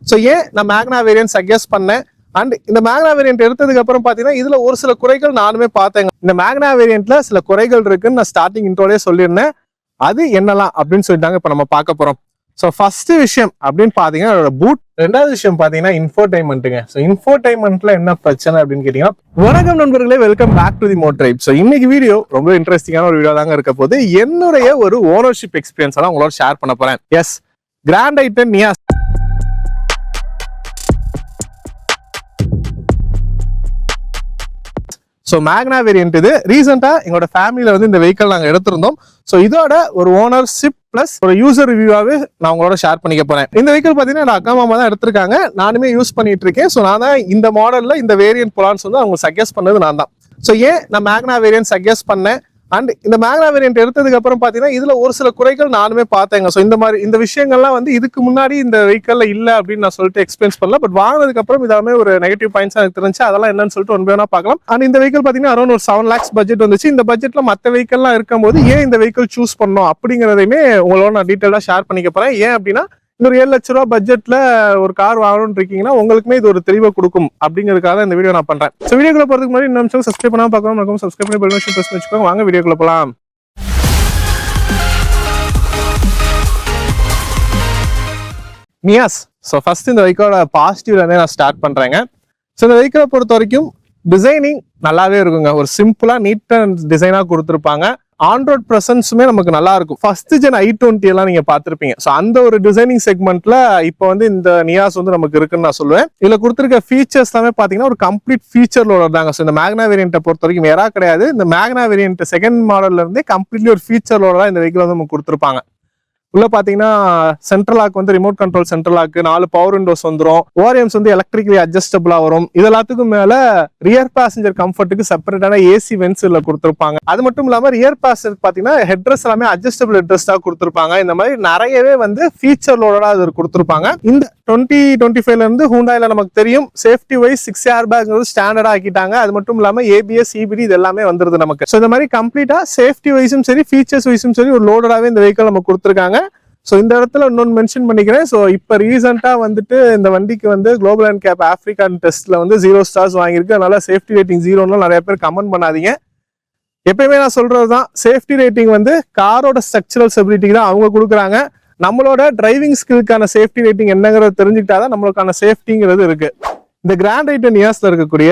So ஏன் நான் மேக்னா வேரியன்ட் சஜஸ்ட் பண்ணேன் அண்ட் இந்த மேக்னா வேரியன்ட் எடுத்ததுக்கு அப்புறம் பாத்தீங்கன்னா இதுல ஒரு சில குறைகள் நானுமே பார்த்தேங்க. இந்த மேக்னா வேரியன்ட்ல சில குறைகள் இருக்குன்னு நான் ஸ்டார்டிங் இன்ட்ரோலயே சொல்லியிருந்தேன். அது என்னலாம் அப்படின்னு சொல்லிட்டாங்க இப்ப நம்ம பார்க்க போறோம். ஸோ ஃபர்ஸ்ட் விஷயம் அப்படின்னு பாத்தீங்கன்னா அதோட பூட். ரெண்டாவது விஷயம் பாத்தீங்கன்னா இன்ஃபோடைன்மெண்ட்டுங்க. ஸோ இன்ஃபோடைன்மெண்ட்ல என்ன பிரச்சனை அப்படின்னு கேட்டீங்கன்னா, வணக்கம் நண்பர்களே, welcome back to the Motribe. So இன்னைக்கு வீடியோ ரொம்ப இன்ட்ரெஸ்டிங்கான ஒரு வீடியோ தாங்க இருக்க போது. என்னுடைய ஒரு ஓனர்ஷிப் எக்ஸ்பீரியன்ஸ் எல்லாம் உங்களோட ஷேர் பண்ண போறேன். S, grand i ten Niyas. So மேக்னா வேரியன்ட் இது ரீசெண்டா எங்களோட ஃபேமிலியில வந்து இந்த வெஹிக்கிள் நாங்கள் எடுத்திருந்தோம். ஸோ இதோட ஒரு ஓனர்ஷிப் பிளஸ் ஒரு யூசர் ரிவ்யூவாவே நான் உங்களோட ஷேர் பண்ணிக்க போறேன். இந்த வெஹிக்கிள் பாத்தீங்கன்னா என் அக்கா மாமா தான் எடுத்திருக்காங்க, நானுமே யூஸ் பண்ணிட்டு இருக்கேன். ஸோ நான் தான் இந்த மாடல்ல இந்த வேரியன்ட் போலான்னு வந்து அவங்க சஜஸ்ட் பண்ணது நான் தான். ஸோ ஏன் நான் மேக்னா வேரியன்ட் சஜஸ்ட் பண்ணேன் அண்ட் இந்த மேக்னா வேரியன்ட் எடுத்ததுக்கு அப்புறம் பாத்தீங்கன்னா இதுல ஒரு சில குறைகள் நானுமே பார்த்தேங்க. ஸோ இந்த விஷயங்கள்லாம் வந்து இதுக்கு முன்னாடி இந்த வெஹிக்கிள்ல இல்ல அப்படின்னு நான் சொல்லிட்டு எக்ஸ்பீரியன்ஸ் பண்ணல. பட் வாங்கினதுக்கு அப்புறம் இதெல்லாமே ஒரு நெகட்டிவ் பாயிண்ட்ஸ் எனக்கு தெரிஞ்சு, அதெல்லாம் என்னன்னு சொல்லிட்டு ஒன் வேணா பார்க்கலாம். அண்ட் இந்த வெஹிக்கிள் பாத்தீங்கன்னா அரௌண்ட் ஒரு 7 lakhs பட்ஜெட் வந்துச்சு. இந்த பட்ஜெட்ல மற்ற வெஹிக்கிள்லாம் இருக்கும்போது ஏன் இந்த வெஹிக்கிள் சூஸ் பண்ணோம் அப்படிங்கிறதையுமே உங்களோட நான் டீட்டெயிலா ஷேர் பண்ணிக்க போறேன். ஏன் அப்படின்னா இந்த ஒரு 7 லட்ச ரூபா பட்ஜெட்ல ஒரு கார் வாங்கணும்னு இருக்கீங்கன்னா உங்களுக்குமே இது ஒரு தெளிவை கொடுக்கும் அப்படிங்கிறதுக்காக இந்த வீடியோ நான் பண்றேன். ஸோ வீடியோக்குள்ள போறதுக்கு முன்னாடி இந்த நிமிஷம் சப்ஸ்கிரைப் பண்ணாம பார்க்கணும், சப்ஸ்கிரைப் பண்ணி பெல் பட்டன் பிரஸ் பண்ணி வச்சுக்கோங்க. வாங்க வீடியோக்குள்ள போலாம். நியாஸ். ஸோ ஃபர்ஸ்ட் இந்த வெஹிக்கிளோட பாசிட்டிவ்ல இருந்தே நான் ஸ்டார்ட் பண்றேங்க. ஸோ இந்த வெஹிக்கிளை பொறுத்த வரைக்கும் டிசைனிங் நல்லாவே இருக்குங்க. ஒரு சிம்பிளா நீட் அண்ட் டிசைனா கொடுத்துருப்பாங்க. ஆன்ரோட் பிரசன்ஸுமே நமக்கு நல்லா இருக்கும். ஃபர்ஸ்ட் ஜென் i20 எல்லாம் நீங்க பார்த்திருப்பீங்க. ஸோ அந்த ஒரு டிசைனிங் செக்மெண்ட்ல இப்போ வந்து இந்த நியாஸ் வந்து நமக்கு இருக்குன்னு நான் சொல்லுவேன். இதுல கொடுத்துருக்க ஃபீச்சர்ஸ் எல்லாமே பாத்தீங்கன்னா ஒரு கம்ப்ளீட் ஃபீச்சர்லோட தாங்க. ஸோ இந்த மேக்னா வேரியன்ட்டை பொறுத்த வரைக்கும் வேற கிடையாது. இந்த மேக்னா வேரியன்ட் செகண்ட் மாடல்ல இருந்தே கம்ப்ளீட்லி ஒரு ஃபீச்சர்லோட தான் இந்த வெஹிக்கிள் வந்து நமக்கு கொடுத்துருப்பாங்க. உள்ள பாத்தீங்கன்னா சென்ட்ரல் லாக் வந்து remote control central lock, 4 power windows வந்துடும். ஓஆர்எம்ஸ் வந்து எலக்ட்ரிக்கலி அட்ஜஸ்டபிளா வரும். இது எல்லாத்துக்கும் மேல ரியர் பேசஞ்சர் கம்ஃபர்ட்டுக்கு செப்பரேட்டான ஏசி வென்ட்ஸ் இதுல கொடுத்துருப்பாங்க. அது மட்டும் இல்லாம ரியர் பேசஞ்சர் பாத்தீங்கன்னா ஹெட்ரஸ் எல்லாமே அட்ஜஸ்டபிள் ஹெட்ரஸ் தான் கொடுத்துருப்பாங்க. இந்த மாதிரி நிறையவே வந்து ஃபீச்சர்லோட அது கொடுத்துருப்பாங்க. இந்த 2025ல இருந்து ஹூண்டாயில நமக்கு தெரியும் சேஃப்டி வைஸ் 6 ஏர் பேக் ஸ்டாண்டர்டா ஆக்கிட்டாங்க. அது மட்டும் இல்லாம ஏபிஎஸ், சிபிடி இது எல்லாமே வந்துருது நமக்கு. ஸோ இந்த மாதிரி கம்ப்ளீட்டா சேஃப்டி வைஸும் சரி ஃபீச்சர்ஸ் வைஸும் சரி ஒரு லோடராகவே இந்த வெஹிக்கிள் நமக்கு கொடுத்துருக்காங்க. ஸோ இந்த இடத்துல இன்னொன்று மென்ஷன் பண்ணிக்கிறேன். ஸோ இப்போ ரீசெண்டா வந்துட்டு இந்த வண்டிக்கு வந்து குளோபல் அண்ட் கேப் ஆப்பிரிக்கன் டெஸ்ட்ல வந்து 0 stars வாங்கியிருக்கு. அதனால சேஃப்டி ரேட்டிங் 0ன்னு நிறைய பேர் கமெண்ட் பண்ணாதீங்க. எப்பயுமே நான் சொல்றதுதான், சேஃப்டி ரேட்டிங் வந்து காரோட ஸ்ட்ரக்சரல் ஸ்டெபிலிட்டி தான் அவங்க கொடுக்குறாங்க. நம்மளோட டிரைவிங் ஸ்கில்லுக்கான சேஃப்டி ரேட்டிங் என்னங்கிறத தெரிஞ்சுக்கிட்டாதான் நம்மளுக்கான சேஃப்டிங்கிறது இருக்கு. இந்த கிராண்ட் ஐட்டன் நியாஸ்ல இருக்கக்கூடிய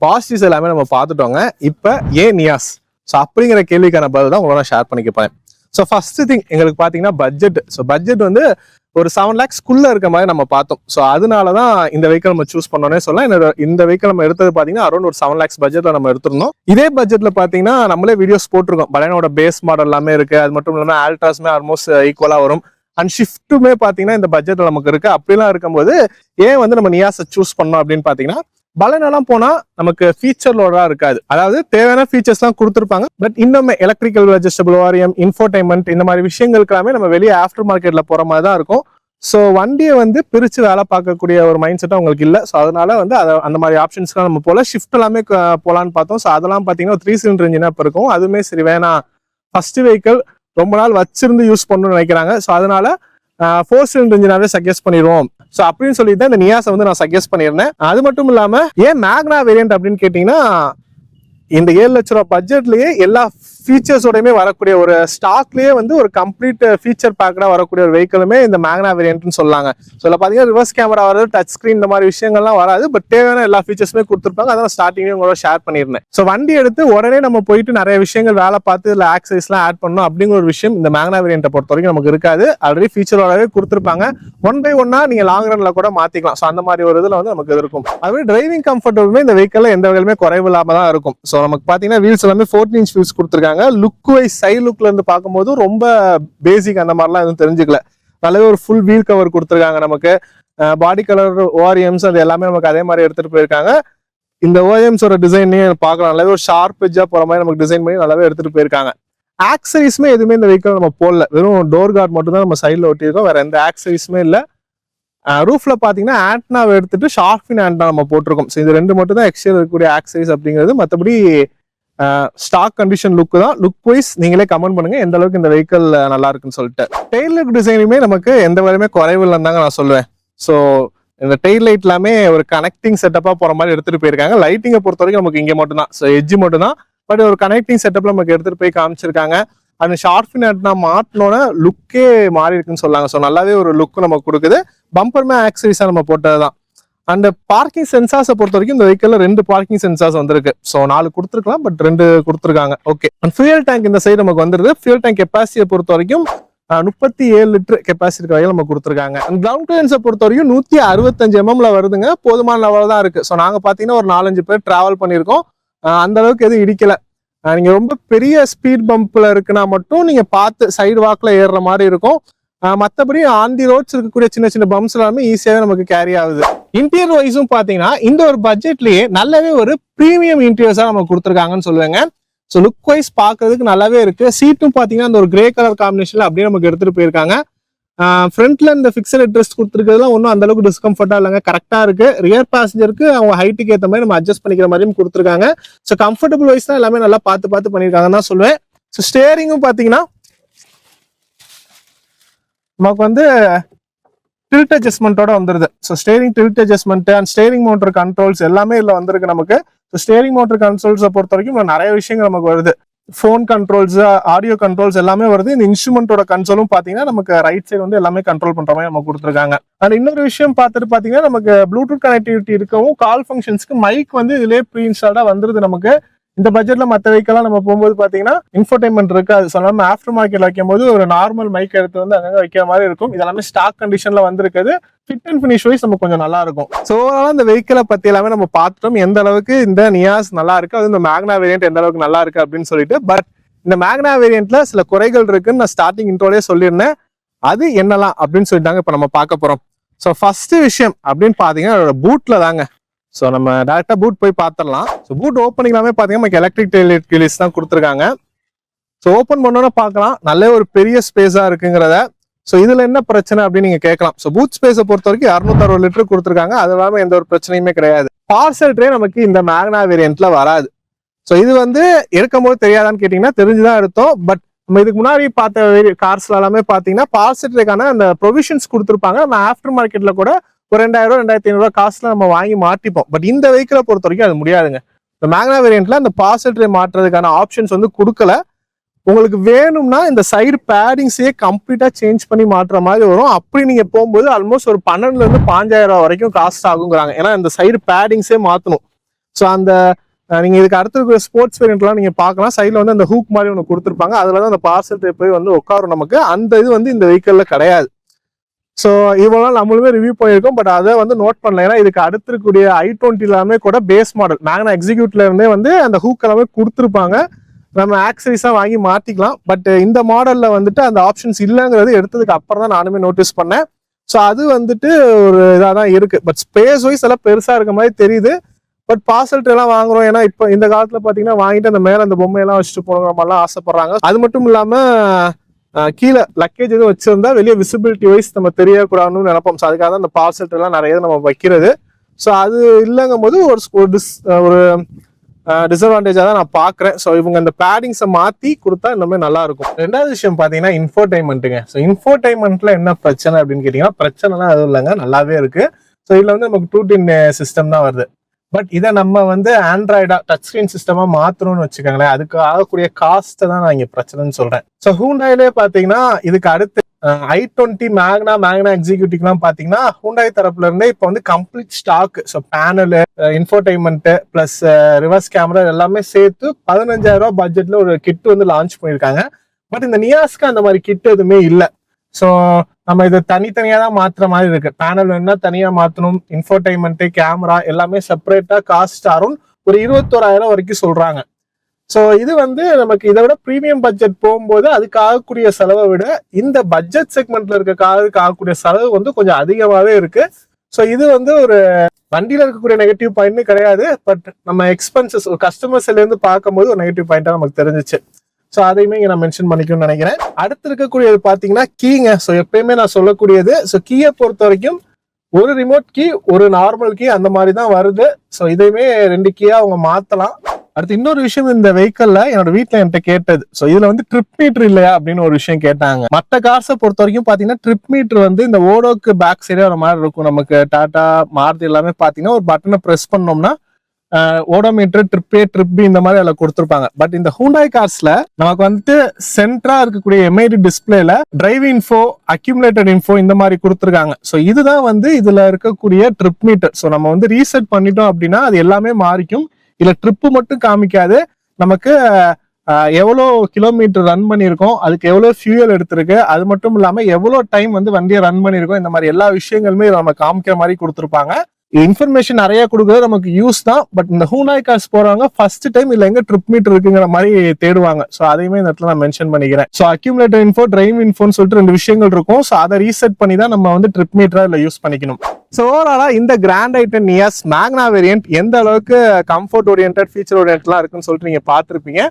பாசிட்டிவ்ஸ் எல்லாமே நம்ம பார்த்துட்டோங்க. இப்போ ஏன் நியாஸ், ஸோ அப்படிங்கிற கேள்விக்கான பதில் தான் உங்களோட ஷேர் பண்ணிக்க போறேன். ஸோ ஃபர்ஸ்ட் திங் எங்களுக்கு பார்த்தீங்கன்னா பட்ஜெட். ஸோ பட்ஜெட் வந்து ஒரு 7 lakhsக்குள்ள இருக்க மாதிரி நம்ம பார்த்தோம். ஸோ அதனாலதான் இந்த வெஹிக்கிள் நம்ம சூஸ் பண்ணோன்னே சொல்லலாம். இந்த வெஹிக்கிள் நம்ம எடுத்தது பார்த்தீங்கன்னா அரௌண்ட் ஒரு 7 lakhs பட்ஜெட்ல நம்ம எடுத்திருந்தோம். இதே பட்ஜெட்ல பார்த்தீங்கன்னா நம்மளே வீடியோஸ் போட்டிருக்கோம். பலேனோட பேஸ் மாடல் எல்லாமே இருக்கு. அது மட்டும் இல்லாமல் ஆல்ட்ராஸ்மே ஆல்மோஸ்ட் ஈக்குவலா வரும். அண்ட் ஷிஃப்ட்டுமே பார்த்தீங்கன்னா இந்த பட்ஜெட்ல நமக்கு இருக்கு. அப்படிலாம் இருக்கும்போது ஏன் வந்து நம்ம நியாஸை சூஸ் பண்ணோம் அப்படின்னு பார்த்தீங்கன்னா, பலனெல்லாம் போனா நமக்கு ஃபீச்சர்லோட இருக்காது. அதாவது தேவையான ஃபீச்சர்ஸ் எல்லாம் கொடுத்துருப்பாங்க. பட் இன்னுமே எலக்ட்ரிக்கல் அட்ஜஸ்டபிள் ஓஆர்எம், இன்ஃபோடைன்மெண்ட் இந்த மாதிரி விஷயங்களுக்கு எல்லாமே நம்ம வெளியே ஆஃப்டர் மார்க்கெட்ல போற மாதிரி தான் இருக்கும். ஸோ வண்டியை வந்து பிரிச்சு வேலை பார்க்கக்கூடிய ஒரு மைண்ட் செட்டும் உங்களுக்கு இல்லை. ஸோ அதனால வந்து அந்த மாதிரி ஆப்ஷன்ஸ்லாம் நம்ம போல ஷிஃப்ட் எல்லாமே போலான்னு பார்த்தோம். ஸோ அதெல்லாம் பார்த்தீங்கன்னா 3 cylinder இன்ஜினா இப்போ இருக்கும். அதுவுமே சரி வேணாம், ஃபர்ஸ்ட் வெஹிக்கிள் ரொம்ப நாள் வச்சிருந்து யூஸ் பண்ணணும்னு நினைக்கிறாங்க. ஸோ அதனால 4 cylinder இன்ஜினாவே சஜஸ்ட் பண்ணிடுவோம். ஸோ அப்படின்னு சொல்லிட்டு தான் இந்த நியாஸை வந்து நான் சஜஸ்ட் பண்ணியிருந்தேன். அது மட்டும் இல்லாம ஏன் மேக்னா வேரியன்ட் அப்படின்னு கேட்டீங்கன்னா, இந்த 7 லட்ச ரூபா பட்ஜெட்லயே எல்லா ஃபீச்சர்ஸோடையுமே வரக்கூடிய ஒரு ஸ்டாக்லயே வந்து ஒரு கம்ப்ளீட் ஃபீச்சர் பேக்கடா வரக்கூடிய ஒரு வெஹிக்கிளுமே இந்த மேக்னா வேரியன்ட்னு சொல்லாங்க. ஸோ இதில் பார்த்தீங்கன்னா ரிவர்ஸ் கேமரா வராது, டச் ஸ்கிரீன் இந்த மாதிரி விஷயங்கள்லாம் வராது. பட் தேவையான எல்லா ஃபீச்சர்ஸுமே கொடுத்துருப்பாங்க. அதான் ஸ்டார்டிங்லேயே உங்களோட ஷேர் பண்ணியிருந்தேன். ஸோ வண்டி எடுத்து உடனே நம்ம போயிட்டு நிறைய விஷயங்கள் வேலை பார்த்து இதில் ஆக்சைஸ்லாம் ஆட் பண்ணணும் அப்படிங்கிற ஒரு விஷயம் இந்த மேக்னா வேரியன்ட்டை பொறுத்த வரைக்கும் நமக்கு இருக்காது. ஆல்ரெடி ஃபீச்சரோடவே கொடுத்துருப்பாங்க. 1 by 1 நீங்க லாங் ரன்ல கூட மாத்திக்கலாம். ஸோ அந்த மாதிரி ஒரு இதில் வந்து நமக்கு இருக்கும். அதுவே டிரைவிங் கம்ஃபர்டபுளுமே இந்த வெஹிக்கிள்ல எந்த வகையிலுமே குறைவு இல்லாம தான் இருக்கும். ஸோ நமக்கு பார்த்தீங்கன்னா வீல்ஸ் எல்லாமே 14 inch வீல்ஸ் கொடுத்துருக்காங்க. லுக் வைஸ் சைடு லுக்ல இருந்து பார்க்கும்போது ரொம்ப பேசிக் அந்த மாதிரிலாம் எதுவும் தெரிஞ்சுக்கல. நல்லாவே ஒரு ஃபுல் வீல் கவர் கொடுத்துருக்காங்க. நமக்கு பாடி கலர் ஓஆர்எம்ஸ் அது எல்லாமே நமக்கு அதே மாதிரி எடுத்துட்டு போயிருக்காங்க. இந்த ஓஎம்ஸோட டிசைனே பார்க்கலாம். நல்லாவே ஒரு ஷார்ப் எட்ஜா போற மாதிரி நமக்கு டிசைன் பண்ணி நல்லாவே எடுத்துட்டு போயிருக்காங்க. ஆக்சரிஸ்மே எதுவுமே இந்த வெஹிக்கிள் நம்ம போடல. வெறும் டோர் கார்டு மட்டும் தான் நம்ம சைட்ல ஒட்டியிருக்கோம். வேற எந்த ஆக்சரிஸுமே இல்லை. ரூஃப்ல பாத்தீங்கன்னா ஆண்டனாவை எடுத்துட்டு ஷார்க்ஃபின் ஆண்டனா நம்ம போட்டிருக்கோம். ஸோ இது 2 மட்டும் தான் எக்ஸ்ட்ரா இருக்கக்கூடிய ஆக்சரிஸ் அப்படிங்கிறது. மற்றபடி ஸ்டாக் கண்டிஷன் லுக் தான். லுக் வைஸ் நீங்களே கமெண்ட் பண்ணுங்க எந்த அளவுக்கு இந்த வெஹிக்கிள் நல்லா இருக்குன்னு சொல்லிட்டு. டெயில் லுக் டிசைனுமே நமக்கு எந்த வரையுமே குறைவு இல்லைன்னு தாங்க நான் சொல்லுவேன். ஸோ இந்த டெய்ல் லைட் எல்லாமே ஒரு கனெக்டிங் செட்டப்பா போற மாதிரி எடுத்துட்டு போயிருக்காங்க. லைட்டிங்கை பொறுத்த வரைக்கும் நமக்கு இங்க மட்டும் தான், ஸோ எட்ஜ் மட்டும் தான், பட் ஒரு கனெக்டிங் செட்டப்ல நமக்கு எடுத்துட்டு போய் காமிச்சிருக்காங்க. அந்த ஷார்ட் ஃபின் நான் மாட்டினோட லுக்கே மாறி இருக்குன்னு சொல்லாங்க. ஸோ நல்லாவே ஒரு லுக் நமக்கு கொடுக்குது. பம்பருமே ஆக்சரிஸா நம்ம போட்டதுதான். அண்ட் பார்க்கிங் சென்சார்ஸை பொறுத்த வரைக்கும் இந்த வெஹிக்கிள்ல 2 பார்க்கிங் சென்சார்ஸ் வந்திருக்கு. ஸோ 4 கொடுத்துருக்கலாம், பட் 2 கொடுத்துருக்காங்க. ஓகே, அண்ட் ஃபியூயல் டேங்க் இந்த சைடு நமக்கு வந்துருது. ஃபியூயல் டேங்க் கெப்பாசிட்டியை பொறுத்த வரைக்கும் 37 லிட்டர் கெப்பாசிட்டி வரைக்கும் நம்ம கொடுத்துருக்காங்க. அண்ட் கிரவுண்ட் கிளியரன்ஸை பொறுத்த வரைக்கும் 165 mm வருதுங்க. போதுமான லெவல் தான் இருக்கு. ஸோ நாங்க பாத்தீங்கன்னா ஒரு 4-5 பேர் டிராவல் பண்ணியிருக்கோம். அந்த அளவுக்கு எதுவும் இடிக்கல. நீங்க ரொம்ப பெரிய ஸ்பீட் பம்ப்ல இருக்குன்னா மட்டும் நீங்க பார்த்து சைடு வாக்ல ஏறுற மாதிரி இருக்கும். மற்றபடி ஆன் தி ரோட்ஸ் இருக்கக்கூடிய சின்ன சின்ன பம்ப்ஸ் எல்லாமே ஈஸியாவே நமக்கு கேரி ஆகுது. இன்டீரியர் வைஸும் பாத்தீங்கன்னா இந்த ஒரு பட்ஜெட்லயே நல்லாவே ஒரு பிரீமியம் இன்டீரியர்ஸா நம்ம கொடுத்துருக்காங்கன்னு சொல்லுவாங்க. ஸோ லுக் வைஸ் பாக்குறதுக்கு நல்லாவே இருக்கு. சீட்டும் பாத்தீங்கன்னா அந்த ஒரு கிரே கலர் காம்பினேஷன்ல அப்படியே நமக்கு எடுத்துட்டு போயிருக்காங்க. ஃப்ரண்ட்ல இந்த ஃபிக்ஸட் அட்ரஸ் கொடுத்துருக்கிறதுலாம் ஒன்றும் அந்த அளவுக்கு டிஸ்கம்ஃபர்ட்டா இல்லைங்க, கரெக்டா இருக்கு. ரியர் பேசஞ்சருக்கு அவங்க ஹைட்டுக்கு ஏற்ற மாதிரி நம்ம அட்ஜஸ்ட் பண்ணிக்கிற மாதிரியும் கொடுத்துருக்காங்க. ஸோ கம்ஃபர்டபுள் வைஸ் தான் எல்லாமே நல்லா பார்த்து பண்ணியிருக்காங்கன்னு தான் சொல்லுவேன். ஸோ ஸ்டேரிங்கும் பாத்தீங்கன்னா நமக்கு வந்து டில்ட் அட்ஜஸ்ட்மெண்ட்டோட வந்துருது. So steering tilt adjustment and steering motor controls எல்லாமே இதுல வந்திருக்கு நமக்கு. ஸோ ஸ்டேரிங் மோட்டர் கண்ட்ரோல்ஸை பொறுத்த வரைக்கும் நிறைய விஷயங்கள் நமக்கு வருது. ஃபோன் கண்ட்ரோல்ஸ், ஆடியோ கண்ட்ரோல்ஸ் எல்லாமே வருது. இந்த இன்ஸ்ட்ருமெண்டோட கன்சோலும் பாத்தீங்கன்னா நமக்கு ரைட் சைடு வந்து எல்லாமே கண்ட்ரோல் பண்ற மாதிரி நம்ம கொடுத்துருக்காங்க. அண்ட் இன்னொரு விஷயம் பார்த்துட்டு பாத்தீங்கன்னா நமக்கு ப்ளூடூத் கனெக்டிவிட்டி இருக்கவும் கால் ஃபங்க்ஷன்ஸ்க்கு மைக் வந்து இதுலயே ப்ரீ இன்ஸ்டால்டா வந்துருது நமக்கு. இந்த பட்ஜெட்ல மற்ற வெஹிக்கெல்லாம் நம்ம போகும்போது பாத்தீங்கன்னா இன்ஃபோடைன்மெண்ட் இருக்கு. அது சொல்லாம ஆஃப்டர் மார்க்கெட் வைக்கும் போது ஒரு நார்மல் மைக் எடுத்து வந்து அங்க வைக்கிற மாதிரி இருக்கும். இதெல்லாமே ஸ்டாக் கண்டிஷன்ல வந்திருக்குது. ஃபிட் அண்ட் ஃபினிஷ் வைஸ் நமக்கு கொஞ்சம் நல்லா இருக்கும். ஸோ ஓவரால் இந்த வெஹிக்கிளை பத்தி எல்லாமே நம்ம பார்த்துட்டோம். எந்த அளவுக்கு இந்த நியாஸ் நல்லா இருக்கு, அது இந்த மேக்னா வேரியன்ட் எந்த அளவுக்கு நல்லா இருக்கு அப்படின்னு சொல்லிட்டு. பட் இந்த மேக்னா வேரியன்ட்ல சில குறைகள் இருக்குன்னு நான் ஸ்டார்டிங் இன்ட்ரோலயே சொல்லியிருந்தேன். அது என்னலாம் அப்படின்னு சொல்லிட்டாங்க இப்ப நம்ம பார்க்க போறோம். ஸோ ஃபர்ஸ்ட் விஷயம் அப்படின்னு பாத்தீங்கன்னா அதோட பூட்ல தாங்க. ஸோ நம்ம டேரக்டா பூட் போய் பார்த்துடலாம். ஸோ பூட் ஓப்பனிங் எல்லாமே பாத்தீங்கன்னா நமக்கு எலக்ட்ரிக் டெய்லைட் கிளிஸ் தான் கொடுத்துருக்காங்க. ஸோ ஓப்பன் பண்ணோன்னா பார்க்கலாம் நல்ல ஒரு பெரிய ஸ்பேஸா இருக்குங்கிறத. ஸோ இதுல என்ன பிரச்சனை அப்படின்னு நீங்க கேட்கலாம். ஸோ பூட் ஸ்பேஸை பொறுத்த வரைக்கும் 260 லிட்டர் கொடுத்துருக்காங்க. அது இல்லாம எந்த ஒரு பிரச்சனையுமே கிடையாது. பார்சல் ட்ரே நமக்கு இந்த மேக்னா வேரியன்ட்ல வராது. ஸோ இது வந்து எடுக்கும்போது தெரியாதான்னு கேட்டீங்கன்னா தெரிஞ்சுதான் எடுத்தோம். பட் நம்ம இதுக்கு முன்னாடி பார்த்த கார்ஸ்ல எல்லாமே பாத்தீங்கன்னா பார்சல் ட்ரேக்கான அந்த ப்ரொவிஷன்ஸ் கொடுத்துருப்பாங்க. நம்ம ஆஃப்டர் மார்க்கெட்ல கூட ஒரு 2000 2500 காசுல நம்ம வாங்கி மாட்டிப்போம். பட் இந்த வெஹிக்கிளை பொறுத்த வரைக்கும் அது முடியாதுங்க. இந்த மேக்னா வேரியன்ட்ல அந்த பார்சல் ட்ரே மாற்றுறதுக்கான ஆப்ஷன்ஸ் வந்து கொடுக்கல. உங்களுக்கு வேணும்னா இந்த சைடு பேடிங்ஸே கம்ப்ளீட்டா சேஞ்ச் பண்ணி மாற்றுற மாதிரி வரும். அப்படி நீங்க போகும்போது ஆல்மோஸ்ட் ஒரு 12,000 to 5,000 வரைக்கும் காஸ்ட் ஆகுங்கிறாங்க. ஏன்னா இந்த சைடு பேடிங்ஸே மாத்தணும். ஸோ அந்த நீங்க இதுக்கு அடுத்த ஸ்போர்ட்ஸ் வேரியன்ட்லாம் நீங்க பார்க்கலாம். சைட்ல வந்து அந்த ஹூக் மாதிரி ஒன்று கொடுத்துருப்பாங்க. அதுலதான் அந்த பார்சல் ட்ரே போய் வந்து உட்காரும் நமக்கு. அந்த இது வந்து இந்த வெஹிக்கிள்ல கிடையாது. ஸோ இவ்வளோ நம்மளுமே ரிவ்யூ பண்ணியிருக்கோம். பட் அதை வந்து நோட் பண்ணல. ஏன்னா இதுக்கு அடுத்திருக்கக்கூடிய i20 எல்லாமே கூட பேஸ் மாடல் மேக்னா எக்ஸிக்யூட்ல இருந்தே வந்து அந்த ஹூக் எல்லாமே கொடுத்துருப்பாங்க. நம்ம ஆக்சரிஸா வாங்கி மாத்திக்கலாம். பட் இந்த மாடல்ல வந்துட்டு அந்த ஆப்ஷன்ஸ் இல்லைங்கிறது எடுத்ததுக்கு அப்புறம் தான் நானுமே நோட்டீஸ் பண்ணேன். ஸோ அது வந்துட்டு ஒரு இதாக தான் இருக்கு. பட் ஸ்பேஸ் வைஸ் எல்லாம் பெருசா இருக்க மாதிரி தெரியுது. பட் பார்சல் ட்ரே எல்லாம் வாங்குறோம். ஏன்னா இப்போ இந்த காலத்துல பாத்தீங்கன்னா வாங்கிட்டு அந்த மேல அந்த பொம்மையெல்லாம் வச்சுட்டு போகிற மாதிரிலாம் ஆசைப்படுறாங்க. அது மட்டும் இல்லாம கீழே லக்கேஜ் எதுவும் வச்சிருந்தா வெளியே விசிபிலிட்டி வைஸ் நம்ம தெரியக்கூடாதுன்னு நினைப்போம். ஸோ அதுக்காக தான் அந்த பார்சல் ட்ரே எல்லாம் நிறைய நம்ம வைக்கிறது. ஸோ அது இல்லைங்கும் போது ஒரு டிஸ்அட்வான்டேஜா தான் நான் பாக்குறேன். ஸோ இவங்க இந்த பேடிங்ஸை மாத்தி கொடுத்தா இன்னுமே நல்லா இருக்கும். ரெண்டாவது விஷயம் பாத்தீங்கன்னா இன்ஃபோடைன்மெண்ட்டுங்க. ஸோ இன்ஃபோடைன்மெண்ட்ல என்ன பிரச்சனை அப்படின்னு கேட்டீங்கன்னா பிரச்சனைலாம் எதுவும் இல்லைங்க, நல்லாவே இருக்கு. ஸோ இதுல வந்து நமக்கு 2-in சிஸ்டம் தான் வருது. பட் இதை நம்ம வந்து ஆண்ட்ராய்டா டச் ஸ்கிரீன் சிஸ்டமா மாத்தணும்னு வச்சுக்கோங்களேன். அதுக்கு ஆகக்கூடிய காஸ்ட்டை தான் நான் இங்க பிரச்சனைன்னு சொல்றேன். ஸோ ஹூண்டாயிலே பாத்தீங்கன்னா இதுக்கு அடுத்து i20 மேக்னா எக்ஸிக்யூட்டிவ்லாம் பாத்தீங்கன்னா ஹூண்டாய் தரப்புல இருந்தே இப்போ வந்து complete stock. So panel, infotainment plus reverse camera எல்லாமே சேர்த்து 15,000 பட்ஜெட்ல ஒரு கிட் வந்து லான்ச் பண்ணியிருக்காங்க. பட் இந்த நியாஸ்க்கு அந்த மாதிரி கிட் எதுவுமே இல்லை. ஸோ நம்ம இதை தனித்தனியா தான் மாத்துற மாதிரி இருக்கு. பேனல் வேணும்னா தனியா மாத்தணும். இன்ஃபோடைன்மெண்ட், கேமரா எல்லாமே செப்பரேட்டா காஸ்ட் அரௌண்ட் ஒரு 21,000 வரைக்கும் சொல்றாங்க. ஸோ இது வந்து நமக்கு இதை விட ப்ரீமியம் பட்ஜெட் போகும்போது அதுக்கு ஆகக்கூடிய செலவை விட இந்த பட்ஜெட் செக்மெண்ட்ல இருக்க காருக்கு ஆகக்கூடிய செலவு வந்து கொஞ்சம் அதிகமாவே இருக்கு. ஸோ இது வந்து ஒரு வண்டியில இருக்கக்கூடிய நெகட்டிவ் பாயிண்ட்னு கிடையாது. பட் நம்ம எக்ஸ்பென்சஸ் கஸ்டமர்ஸ்ல இருந்து பார்க்கும்போது ஒரு நெகட்டிவ் பாயிண்டா நமக்கு தெரிஞ்சிச்சு. ஸோ அதையுமே இங்க நான் மென்ஷன் பண்ணிக்கணும்னு நினைக்கிறேன். அடுத்து இருக்கக்கூடியது பாத்தீங்கன்னா கீங்க. ஸோ எப்பயுமே நான் சொல்லக்கூடியது, ஸோ கீயை பொறுத்த வரைக்கும் ஒரு ரிமோட் கீ, ஒரு நார்மல் கீ அந்த மாதிரி தான் வருது. ஸோ இதையுமே 2 கீயா அவங்க மாத்தலாம். அடுத்து இன்னொரு விஷயம், இந்த வெஹிக்கல்ல என்னோட வீட்டுல என்கிட்ட கேட்டது, சோ இதுல வந்து ட்ரிப் மீட்டர் இல்லையா அப்படின்னு ஒரு விஷயம் கேட்டாங்க. மத்த கார்ஸை பொறுத்த வரைக்கும் பாத்தீங்கன்னா ட்ரிப் மீட்டர் வந்து இந்த ஓடோக்கு பேக் சைடே ஒரு மாதிரி இருக்கும். நமக்கு டாடா மாருதி எல்லாமே பாத்தீங்கன்னா ஒரு பட்டனை பிரஸ் பண்ணோம்னா odometer, trip A, trip B இந்த மாதிரி அதில் கொடுத்துருப்பாங்க. பட் இந்த ஹூண்டாய் கார்ஸ்ல நமக்கு வந்துட்டு சென்ட்ரா இருக்கக்கூடிய எம்ஐடி டிஸ்பிளேல டிரைவ் இன்ஃபோ, அக்யூமுலேட்டட் இன்ஃபோ இந்த மாதிரி கொடுத்துருக்காங்க. ஸோ இதுதான் வந்து இதுல இருக்கக்கூடிய ட்ரிப் மீட்டர். ஸோ நம்ம வந்து ரீசெட் பண்ணிட்டோம் அப்படின்னா அது எல்லாமே மாறிக்கும். இதுல ட்ரிப்பு மட்டும் காமிக்காது, நமக்கு எவ்வளோ கிலோமீட்டர் ரன் பண்ணியிருக்கோம், அதுக்கு எவ்வளோ ஃபியூயல் எடுத்திருக்கு, அது மட்டும் இல்லாம எவ்வளோ டைம் வந்து வண்டியை ரன் பண்ணியிருக்கோம், இந்த மாதிரி எல்லா விஷயங்களுமே நம்ம காமிக்கிற மாதிரி கொடுத்துருப்பாங்க. இன்ஃபர்மேஷன் நிறைய கொடுக்குறது நமக்கு யூஸ் தான். பட் இந்த ஹூண்டாய் கார்ஸ் போறவங்க ஃபர்ஸ்ட் டைம் இல்ல எங்க ட்ரிப் மீட்டர் இருக்குங்கிற மாதிரி தேடுவாங்க. ஸோ அதையுமே இந்த இடத்துல நான் மென்ஷன் பண்ணிக்கிறேன். ஸோ அக்யூமுலேட்டர் இன்ஃபோ, டிரைவ் இன்ஃபோன்னு சொல்லிட்டு 2 விஷயங்கள் இருக்கும். ஸோ அதை ரீசெட் பண்ணி தான் நம்ம வந்து ட்ரிப் மீட்டரா இல்ல யூஸ் பண்ணிக்கணும். ஸோ ஓவராலா இந்த கிராண்ட் ஐட்டன் நியாஸ் மேக்னா வேரியன்ட் எந்த அளவுக்கு கம்ஃபர்ட் ஓரியன்ட், ஃபீச்சர் ஓரியன்ட்லாம் இருக்குன்னு சொல்லிட்டு நீங்க பார்த்துருப்பீங்க.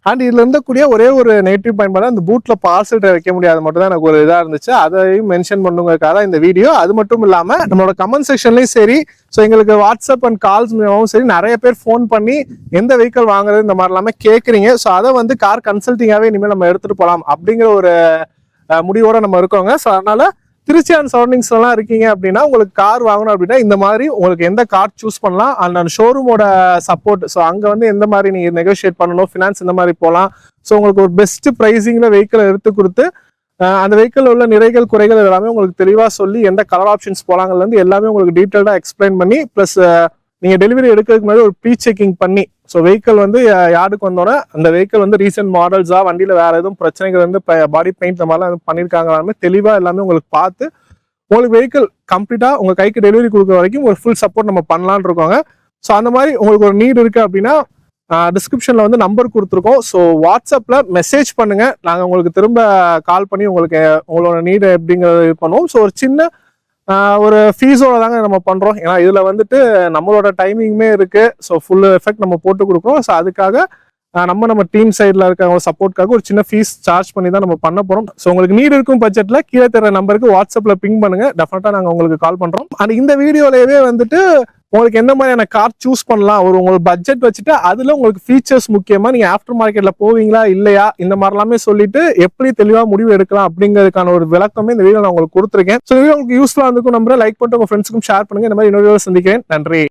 அண்ட் இதுல இருந்தக்கூடிய ஒரே ஒரு நெகட்டிவ் பாயிண்ட் பார்த்தா அந்த பூட்ல பார்சல் வைக்க முடியாது மட்டும் தான் எனக்கு ஒரு இதா இருந்துச்சு. அதையும் மென்ஷன் பண்ணுங்கிறதுக்காக இந்த வீடியோ. அது மட்டும் இல்லாம நம்மளோட கமெண்ட் செக்ஷன்லயும் சரி, ஸோ எங்களுக்கு வாட்ஸ்அப் அண்ட் கால்ஸ் மூலமாகவும் சரி நிறைய பேர் ஃபோன் பண்ணி எந்த வெஹிக்கல் வாங்குறது இந்த மாதிரி எல்லாமே கேட்குறீங்க. ஸோ அதை வந்து கார் கன்சல்டிங்காவே இனிமேல் நம்ம எடுத்துட்டு போகலாம் அப்படிங்கிற ஒரு முடிவோட நம்ம இருக்கோங்க. ஸோ அதனால திருச்சி அண்ட் சரௌண்டிங்ஸ் எல்லாம் இருக்கீங்க அப்படின்னா உங்களுக்கு கார் வாங்கணும் அப்படின்னா இந்த மாதிரி உங்களுக்கு எந்த கார் சூஸ் பண்ணலாம். அந்த ஷோரூமோட சப்போர்ட், ஸோ அங்கே வந்து எந்த மாதிரி நீங்க நெகோஷியேட் பண்ணணும், ஃபினான்ஸ் இந்த மாதிரி போகலாம். ஸோ உங்களுக்கு ஒரு பெஸ்ட் ப்ரைஸிங்ல வெஹிக்கிளை எடுத்து கொடுத்து அந்த வெஹிக்கிள் உள்ள நிறைகள் குறைகள் எல்லாமே உங்களுக்கு தெளிவாக சொல்லி எந்த கலர் ஆப்ஷன்ஸ் போலாங்கல இருந்து எல்லாமே உங்களுக்கு டீட்டெயிலாக எக்ஸ்பிளைன் பண்ணி, பிளஸ் நீங்க டெலிவரி எடுக்கிறதுக்கு முன்னாடி ஒரு ப்ரீ செக்கிங் பண்ணி, ஸோ வெஹிக்கிள் வந்து யாருக்கு வந்தோன்னா அந்த வெஹிக்கிள் வந்து ரீசெண்ட் மாடல்ஸா, வண்டியில வேற எதுவும் பிரச்சனைகள் வந்து பாடி பெயிண்ட் இந்த மாதிரிலாம் பண்ணியிருக்காங்க தெளிவா எல்லாமே உங்களுக்கு பார்த்து உங்களுக்கு வெஹிக்கிள் கம்ப்ளீட்டா உங்க கைக்கு டெலிவரி கொடுக்குற வரைக்கும் ஒரு ஃபுல் சப்போர்ட் நம்ம பண்ணலான்னு இருக்கோங்க. ஸோ அந்த மாதிரி உங்களுக்கு ஒரு நீட் இருக்கு அப்படின்னா டிஸ்கிரிப்ஷன்ல வந்து நம்பர் கொடுத்துருக்கோம். ஸோ வாட்ஸ்அப்ல மெசேஜ் பண்ணுங்க, நாங்கள் உங்களுக்கு திரும்ப கால் பண்ணி உங்களுக்கு உங்களோட நீட் எப்படிங்கிறத இது பண்ணுவோம். ஸோ ஒரு சின்ன ஒரு ஃபீஸோட தாங்க நம்ம பண்றோம். ஏன்னா இதுல வந்துட்டு நம்மளோட டைமிங்குமே இருக்கு. ஸோ ஃபுல் எஃபெக்ட் நம்ம போட்டு கொடுக்குறோம். ஸோ அதுக்காக நம்ம டீம் சைட்ல இருக்க சப்போர்ட்காக ஒரு சின்ன ஃபீஸ் சார்ஜ் பண்ணி தான் நம்ம பண்ண போறோம். ஸோ உங்களுக்கு நீட் இருக்கும் பட்ஜெட்ல கீழே தர நம்பருக்கு வாட்ஸ்அப்ல பிங் பண்ணுங்க, டெஃபினட்டா நாங்கள் உங்களுக்கு கால் பண்றோம். அண்ட் இந்த வீடியோலவே வந்துட்டு உங்களுக்கு என்ன மாதிரியான கார் சூஸ் பண்ணலாம், ஒரு உங்களுக்கு பட்ஜெட் வச்சுட்டு அதுல உங்களுக்கு ஃபீச்சர்ஸ் முக்கியமா, நீங்க ஆஃப்டர் மார்க்கெட்ல போவீங்களா இல்லையா, இந்த மாதிரி எல்லாமே சொல்லிட்டு எப்படி தெளிவா முடிவு எடுக்கலாம் அப்படிங்கிறதுக்கான ஒரு விளக்கமே இந்த வீடியோ நான் உங்களுக்கு கொடுத்துருக்கேன். ஸோ வீடியோ உங்களுக்கு யூஸ்ஃபுல்லா இருந்திருக்கும் நம்பரை லைக் பண்ணிட்டு உங்க ஃப்ரெண்ட்ஸுக்கும் ஷேர் பண்ணுங்க. இந்த மாதிரி இன்னொரு சந்திக்கிறேன். நன்றி.